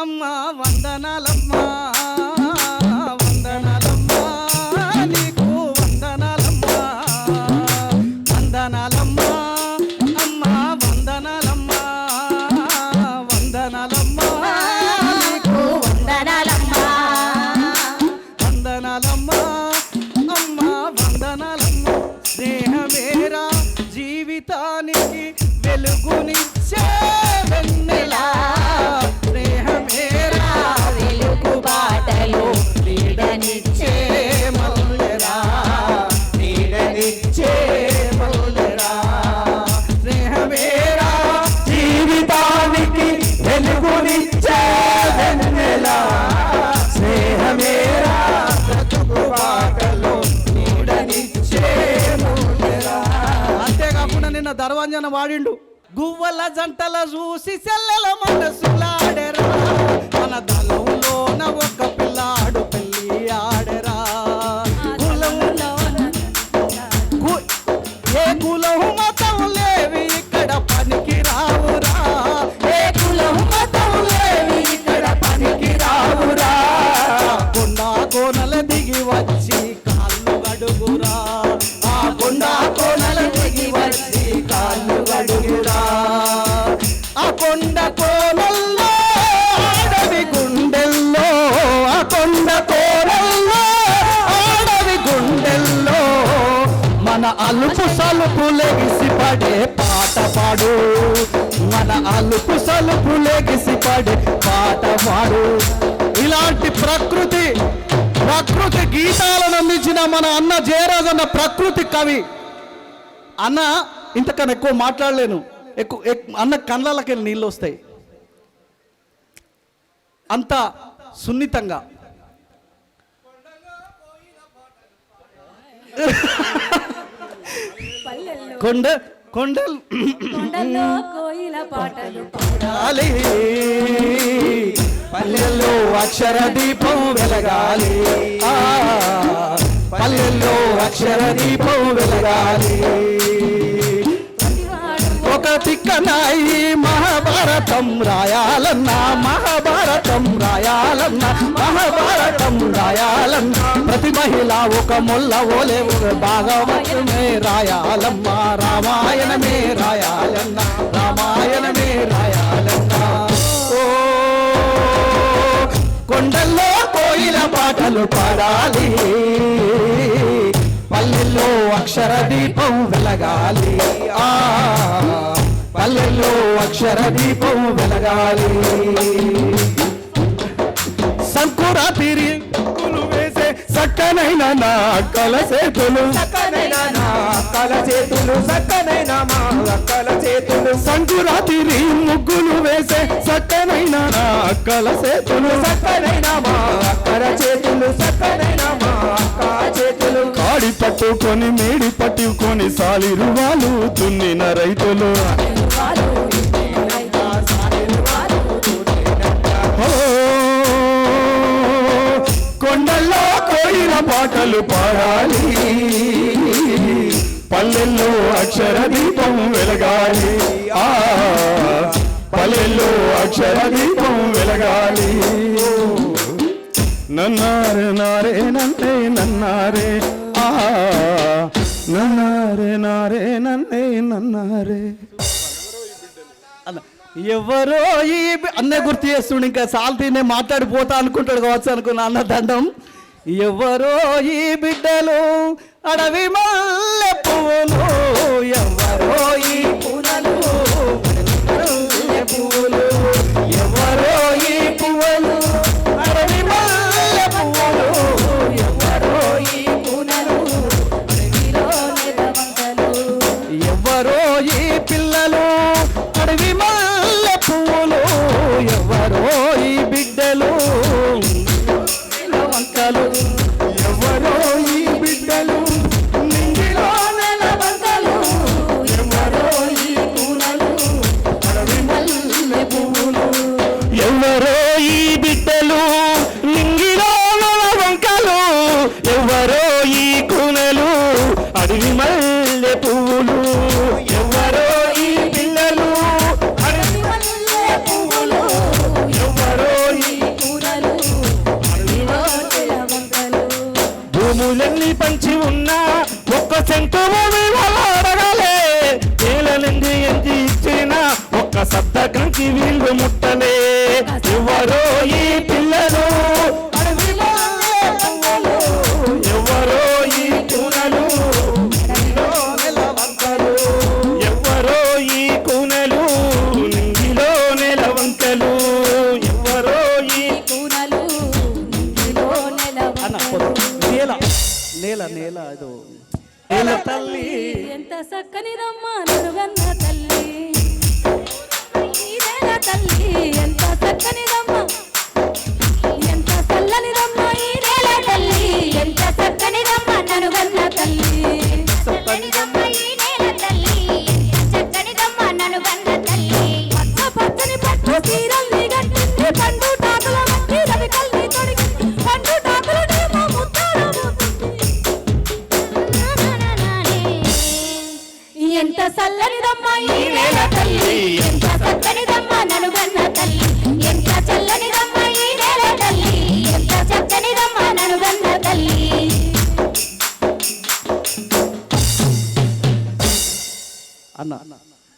అమ్మా వందనాలమ్మా వందనాలమ్మా నీకు వందనాలమ్మా వందనాలమ్మా అమ్మా వందనాలమ్మా వందనాలమ్మా నీకు వందనాలమ్మా వందనాలమ్మా అమ్మా వందనాలమ్మా స్నేహమేరా జీవితానికి వెలుగునిచ్చే వెన్నెలా స్నేహమేరా వెలుగు బాటలో నీడనిచ్చే మల్లెరా నీడనిచ్చే మల్లెరా స్నేహమేరా జీవితానికి వెలుగునిచ్చే వెన్నెలా స్నేహమేరా బ్రతుకు బాటలో నీడనిచ్చే మల్లెరా. అంతేకాకుండా నిన్న దర్వాంజన వాడిండు గువ్వల జంటల చూసి సెల్లెల మనసులాడెరా మన దళంలోన ఒక పిల్లాడు పెళ్ళి ఆడెరా ఏ కులం మతం లేవి ఇక్కడ పనికి రావురా ఏ కులం మతం లేవి ఇక్కడ పనికి రావురా కొండా కోనల దిగి వచ్చి కాళ్ళు గడుగురా ఆ కొండా కోనల దిగి వచ్చి కాళ్ళు గడుగురా ఆ కొండ కోనల్లో ఆడవి గుండెల్లో ఆ కొండ కోనల్లో ఆడవి గుండెల్లో మన అలుపు సలుపు లెగిసి పడే పాట పాడు మన అలుపు సలుపు లెగిసి పడే పాట పాడు. ఇలాంటి ప్రకృతి గీతాలను అందించిన మన అన్న జయరాజ్ అన్న ప్రకృతి కవి అన్న. ఇంతకన్నా ఎక్కువ మాట్లాడలేను. అన్న కళ్ళకి నీళ్ళు వస్తాయి అంత సున్నితంగా. కొండల్లో కోయిల పాటలు పాడాలి పల్లెల్లో అక్షర దీపం వెలగాలి పల్లెల్లో అక్షర దీపం వెలగాలి. ఒక తిక్కనాయి మహాభారతం రాయాలన్నా మహాభారతం రాయాలన్నా మహాభారతం రాయాలన్నా ప్రతి మహిళ ఒక మొల్ల ఓలే భాగవతమే రాయాలమ్మా రామాయణమే రాయాలన్నా రామాయణమే రాయాలన్నా. ఓ కొండల్లో కోయిల పాటలు పాడాలి పల్లెల్లో అక్షర దీపం వెలగాలి పల్లెల్లో అక్షర దీపం వెలగాలి. సంకురాతిరి వేసే సక్కనైన నా అక్కల చేతులు సక్కనైన నా అక్కల చేతులు సక్కనైన మా అక్కల చేతులు సంకురాతిరి ముగ్గులు వేసే సక్కనైన నా అక్కల చేతులు సక్కనైన మా అక్కల చేతులు సక్కనైన మా అక్క చేతులు కాడి పట్టుకొని మేడి పట్టుకొని సాలిరువాలు దున్నిన రైతులు కొండల్లో కోయిల పాటలు పాడాలి పల్లెల్లో అక్షర దీపం వెలగాలి పల్లెల్లో అక్షర దీపం వెలగాలి. నన్నారే నారే నన్నే నన్నారే నన్నారే నారే నన్నే నన్నారే. ఎవరో ఈ అన్నే గుర్తు చేస్తుండే ఇంకా సాల్తీనే మాట్లాడిపోతా అనుకుంటాడు కావచ్చు అనుకున్నా అన్న దండం. ఎవరో ఈ బిడ్డలు అడవి మల్లె పువ్వులు ఎవరో ఈ పువ్వులు పువ్వులు ఎవరో ఈ పువ్వులు అడవి మల్లె పువ్వులు ఎవరో ఈ పువ్వులు ఎవరో ఈ పిల్లలు అడవి మల్లె పువ్వులు ఎవరో ఈ బిడ్డలు వంకలు ఎవరో ఈ బిడ్డలు నింగిలో నెల వంకలు సెంటు భూమి వాళ్ళు అడగాలే, నేల నిండి ఎంచి ఇచ్చిన ఒక్క సద్దకంకి వీళ్ళు ముట్టలే. ఎవరో ఈ పిల్లలు ఎవరో ఈ కూనలు, ఎవరో ఈ కూనలు నింగిలో నెలవంకలు, ఎవరో ఈ కూనలు నింగిలో నేల నేల నేల ఏదో నేల తల్లి ఎంత చక్కని రమ్మ నరుగన్న తల్లి, ఈ నేల తల్లి ఎంత చక్కని రమ్మ, ఎంత చల్లని రమ్మ ఈ నేల తల్లి, ఎంత చక్కని రమ్మ నరుగన్న తల్లి. చక్కని రమ్మ ఈ నేల తల్లి, ఎంత చక్కని రమ్మ నరుగన్న తల్లి. పచ్చ పచ్చని పట్టు చీరల్ని కట్టింది, పండు టాకుల మట్టి రవికల్ని తొడిగింది, పండు టాకులనేమో ముత్తాల మోసింది. ఎంత చల్లనిదమ్మ ఈ నేల తల్లి, ఎంత చక్కనిదమ్మ ననుగన్న తల్లి, ఎంత చల్లనిదమ్మ ఈ నేల తల్లి, ఎంత చక్కనిదమ్మ ననుగన్న తల్లి. అన్న